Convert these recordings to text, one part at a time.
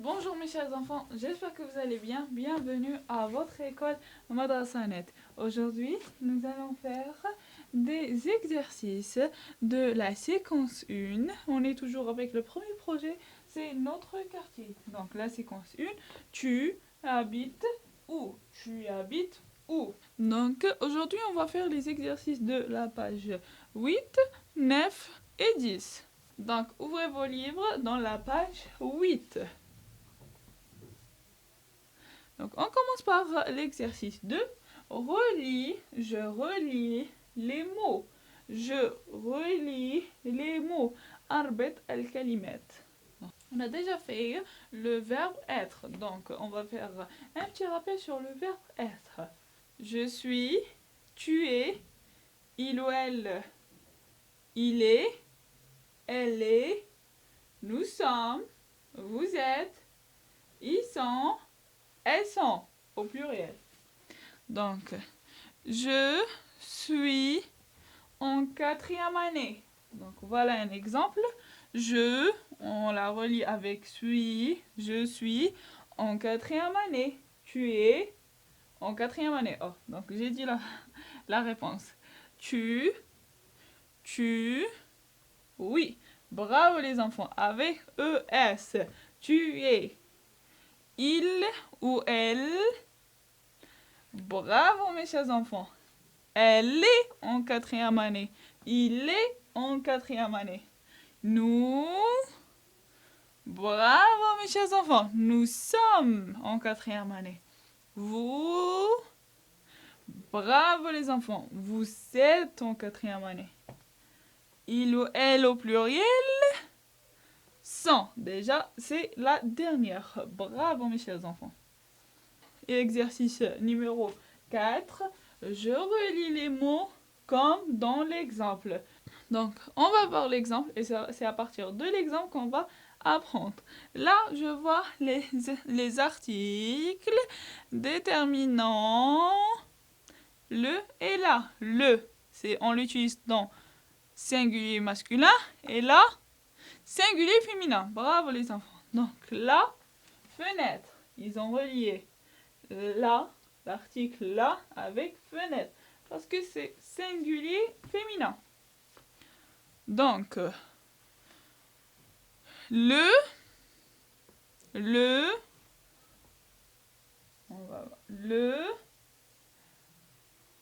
Bonjour mes chers enfants, j'espère que vous allez bien. Bienvenue à votre école Madrasanet. Aujourd'hui, nous allons faire des exercices de la séquence 1. On est toujours avec le premier projet, c'est notre quartier. Donc la séquence 1, tu habites où? Tu habites où? Donc aujourd'hui, on va faire les exercices de la page 8, 9 et 10. Donc ouvrez vos livres dans la page 8. Donc, on commence par l'exercice 2. Relis, je relis les mots. Je relis les mots. Arbet al-kalimat. On a déjà fait le verbe être. Donc, on va faire un petit rappel sur le verbe être. Je suis, tu es, il ou elle, il est, elle est, nous sommes, vous êtes, ils sont, elles sont, au pluriel. Donc, je suis en 4e année. Donc, voilà un exemple. Je, on la relie avec suis, je suis en 4e année. Tu es en 4e année. Oh, donc j'ai dit la réponse. Tu, oui. Bravo les enfants. Avec ES. Tu es. Il ou elle. Bravo mes chers enfants. Elle est en 4e année. Il est en 4e année. Nous. Bravo mes chers enfants. Nous sommes en 4e année. Vous. Bravo les enfants. Vous êtes en 4e année. Il ou elle au pluriel. Sont. Déjà, c'est la dernière. Bravo mes chers enfants. Et exercice numéro 4. Je relis les mots comme dans l'exemple. Donc, on va voir l'exemple et c'est à partir de l'exemple qu'on va apprendre. Là, je vois les articles déterminant le et la. Le, on l'utilise dans singulier masculin et là, singulier féminin. Bravo les enfants. Donc, la fenêtre. Ils ont relié là, l'article là avec fenêtre. Parce que c'est singulier féminin. Donc, le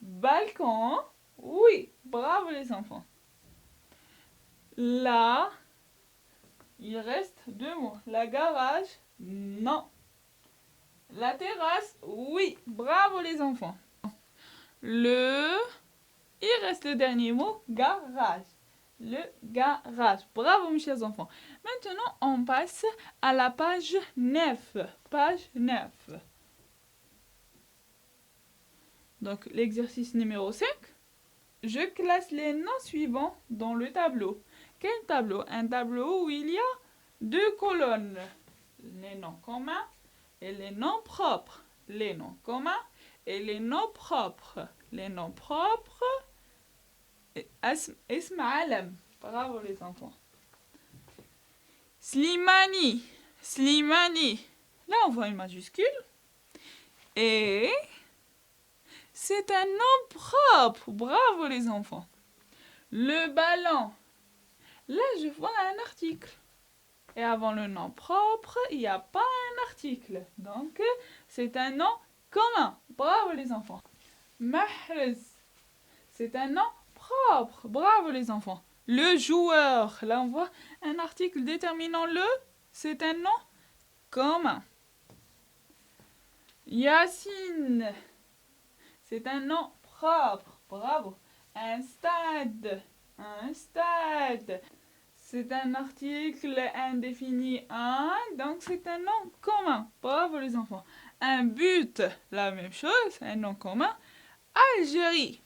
balcon, oui, bravo les enfants. Là, il reste 2 mots. La garage, non. La terrasse, oui, bravo les enfants. Il reste le dernier mot, garage. Le garage. Bravo mes chers enfants. Maintenant, on passe à la page 9. Page 9. Donc, l'exercice numéro 5. Je classe les noms suivants dans le tableau. Quel tableau? Un tableau où il y a 2 colonnes. Les noms communs et les noms propres. Les noms communs et les noms propres. Les noms propres. Ism alam. Bravo les enfants. Slimani. Là, on voit une majuscule. Et c'est un nom propre. Bravo les enfants. Le ballon. Là, je vois un article. Et avant le nom propre, il n'y a pas un article. Donc, c'est un nom commun. Bravo les enfants. Mahrez. C'est un nom propre. Bravo les enfants. Le joueur. Là, on voit un article déterminant le. C'est un nom commun. Yacine. C'est un nom propre. Bravo. Un stade. C'est un article indéfini donc c'est un nom commun. Bravo les enfants. Un but. La même chose. Un nom commun. Algérie.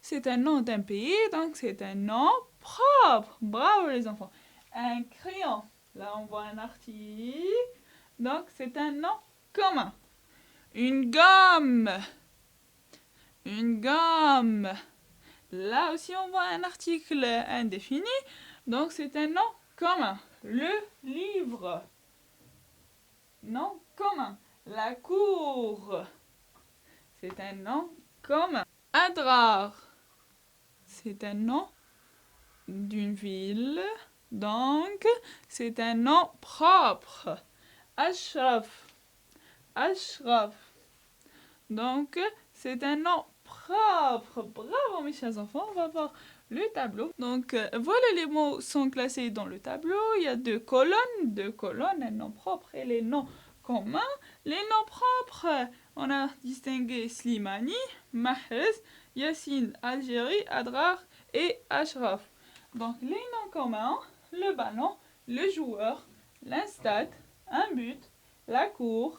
C'est un nom d'un pays, donc c'est un nom propre. Bravo les enfants. Un crayon. Là, on voit un article. Donc, c'est un nom commun. Une gomme. Là aussi, on voit un article indéfini. Donc, c'est un nom commun. Le livre. nom commun. La cour, c'est un nom commun. Adrar, c'est un nom d'une ville, donc c'est un nom propre. Ashraf, Ashraf, donc c'est un nom propre. Bravo mes chers enfants, on va voir le tableau. Donc voilà, les mots sont classés dans le tableau. Il y a deux colonnes, un nom propre et les noms communs. Les noms propres, on a distingué Slimani, Mahrez, Yassine, Algérie, Adrar et Ashraf. Donc les noms communs, le ballon, le joueur, l'instade, un but, la cour,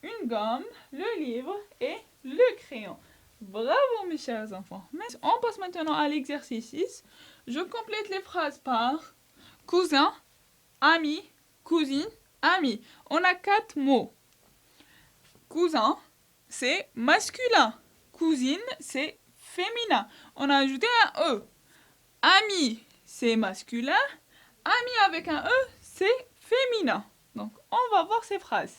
une gomme, le livre et le crayon. Bravo mes chers enfants. On passe maintenant à l'exercice 6. Je complète les phrases par cousin, ami, cousine, ami. On a 4 mots. Cousin, c'est masculin. Cousine, c'est féminin. On a ajouté un E. Ami, c'est masculin. Ami avec un E, c'est féminin. Donc, on va voir ces phrases.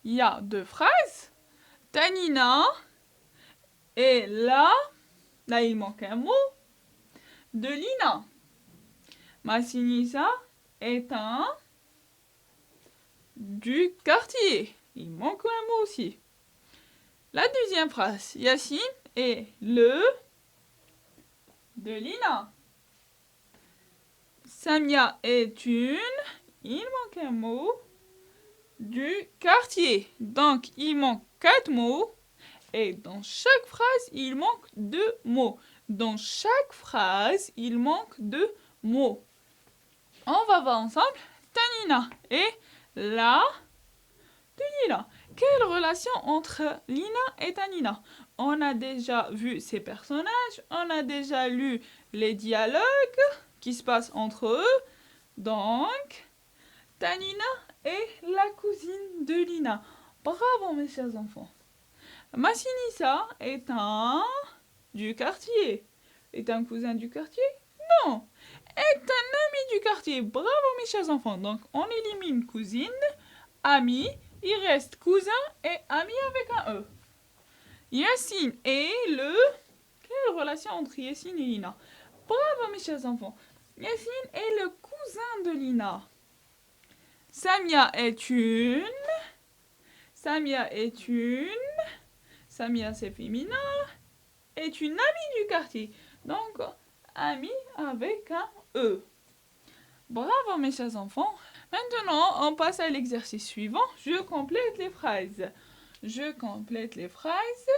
Il y a 2 phrases. Tanina et là il manque un mot. De Lina. Massinissa est un du quartier. Il manque un mot aussi. La deuxième phrase. Yacine est le de Lina. Samia est une, il manque un mot, du quartier. Donc, il manque 4 mots. Et dans chaque phrase, il manque 2 mots. Dans chaque phrase, il manque 2 mots. On va voir ensemble. Tanina et la de Lina. Quelle relation entre Lina et Tanina? On a déjà vu ces personnages, on a déjà lu les dialogues qui se passent entre eux. Donc, Tanina est la cousine de Lina. Bravo mes chers enfants. Massinissa est un du quartier. Est un cousin du quartier? Non. Est un ami du quartier. Bravo mes chers enfants. Donc, on élimine cousine, ami, il reste cousin et ami avec un E. Yassine est le... Quelle relation entre Yassine et Lina? Bravo mes chers enfants. Yassine est le cousin de Lina. Samia est une... Samia est une... Samia c'est féminin. Est une amie du quartier. Donc, amie avec un E. Bravo mes chers enfants. Maintenant, on passe à l'exercice suivant. Je complète les phrases. Je complète les phrases.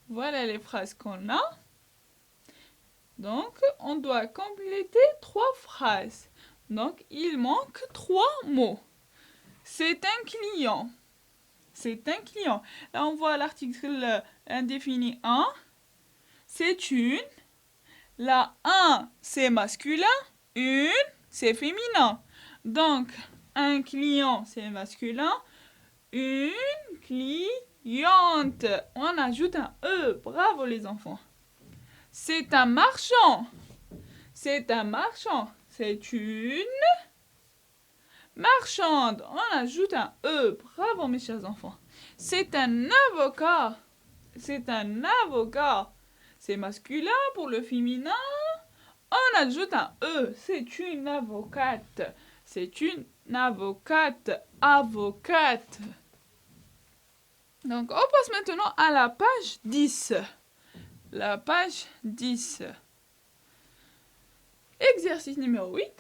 Voilà les phrases qu'on a. Donc, on doit compléter 3 phrases. Donc, il manque 3 mots. C'est un client. C'est un client. Là, on voit l'article indéfini 1. C'est une. La 1, c'est masculin. Une, c'est féminin. Donc, un client, c'est masculin. Une cliente. On ajoute un E. Bravo les enfants. C'est un marchand. C'est un marchand. C'est une marchande. On ajoute un E. Bravo mes chers enfants. C'est un avocat. C'est un avocat. C'est masculin pour le féminin. On ajoute un E. C'est une avocate. C'est une avocate. Avocate. Donc, on passe maintenant à la page 10. La page 10. Exercice numéro 8.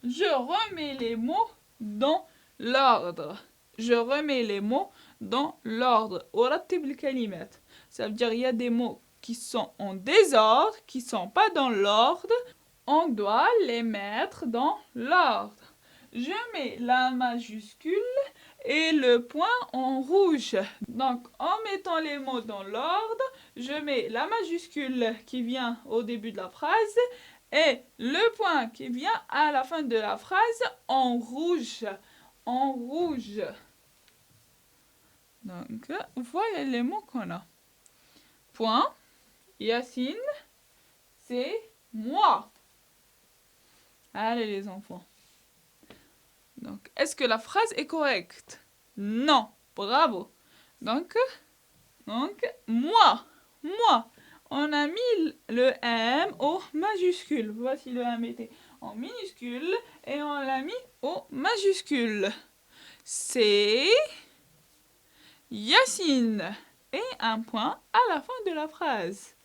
Je remets les mots dans l'ordre. Je remets les mots dans l'ordre. أرتب الكلمات. Ça veut dire il y a des mots qui sont en désordre, qui ne sont pas dans l'ordre. On doit les mettre dans l'ordre. Je mets la majuscule et le point en rouge. Donc, en mettant les mots dans l'ordre, je mets la majuscule qui vient au début de la phrase et le point qui vient à la fin de la phrase en rouge. En rouge. Donc, voilà les mots qu'on a. Point. Yacine, c'est moi. Allez les enfants. Donc, est-ce que la phrase est correcte? Non. Bravo. Donc, moi. On a mis le M au majuscule. Voici le M était en minuscule et on l'a mis au majuscule. C'est Yacine. Et un point à la fin de la phrase.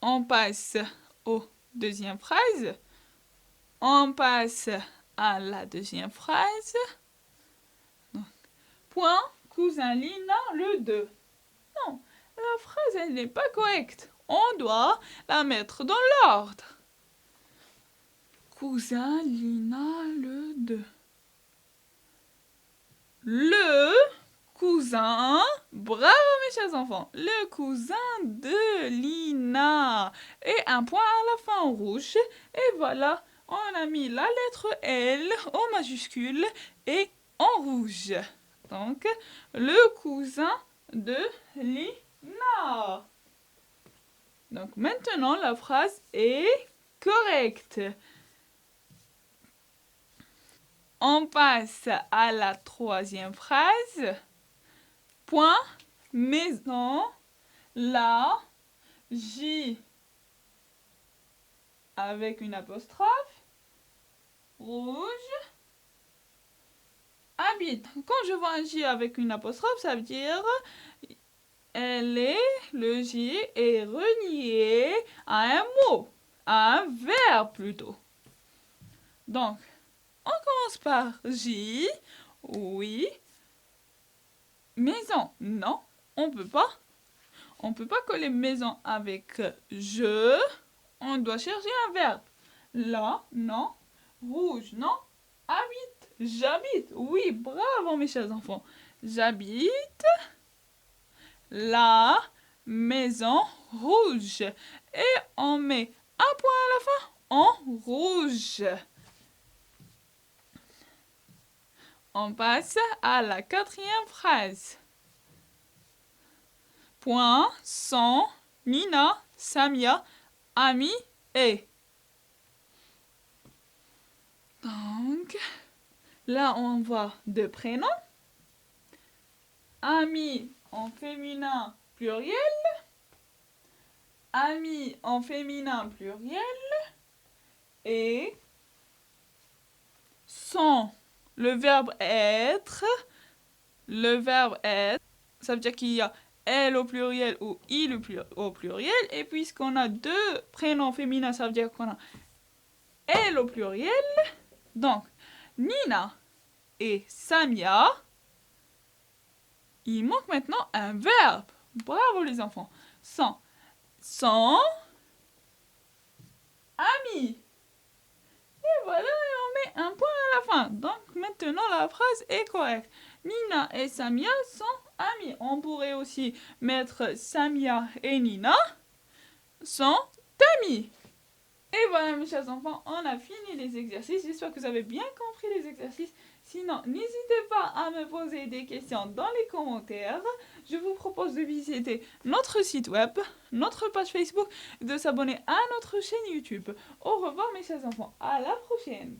On passe aux deuxième phrase. On passe à la deuxième phrase. Donc, point, cousin Lina, le 2. Non, la phrase, elle n'est pas correcte. On doit la mettre dans l'ordre. Cousin Lina, le 2. Le cousin, bravo mes chers enfants, le cousin de Lina. Et un point à la fin en rouge. Et voilà, on a mis la lettre L au majuscule et en rouge. Donc, le cousin de Lina. Donc, maintenant, la phrase est correcte. On passe à la troisième phrase. Point, maison, la, J avec une apostrophe, rouge, habite. Quand je vois un J avec une apostrophe, ça veut dire le J est relié à un mot, à un verbe plutôt. Donc, on commence par J, oui. Maison, non, on peut pas. On peut pas coller maison avec je. On doit chercher un verbe. Là, non. Rouge, non. Habite, j'habite. Oui, bravo mes chers enfants. J'habite la maison rouge. Et on met un point à la fin en rouge. On passe à la quatrième phrase. Point, sont, Nina, Samia, Ami et. Donc, là, on voit deux prénoms. Ami en féminin pluriel. Ami en féminin pluriel. Et sont, le verbe être. Le verbe être, ça veut dire qu'il y a elle au pluriel ou il au pluriel. Et puisqu'on a deux prénoms féminins, ça veut dire qu'on a elle au pluriel. Donc, Nina et Samia, il manque maintenant un verbe. Bravo les enfants. Sont amis. Et voilà, et on met un point à la fin. Donc maintenant la phrase est correcte. Nina et Samia sont amis. On pourrait aussi mettre Samia et Nina sont amis. Et voilà mes chers enfants, on a fini les exercices. J'espère que vous avez bien compris les exercices. Sinon, n'hésitez pas à me poser des questions dans les commentaires. Je vous propose de visiter notre site web, notre page Facebook et de s'abonner à notre chaîne YouTube. Au revoir mes chers enfants, à la prochaine.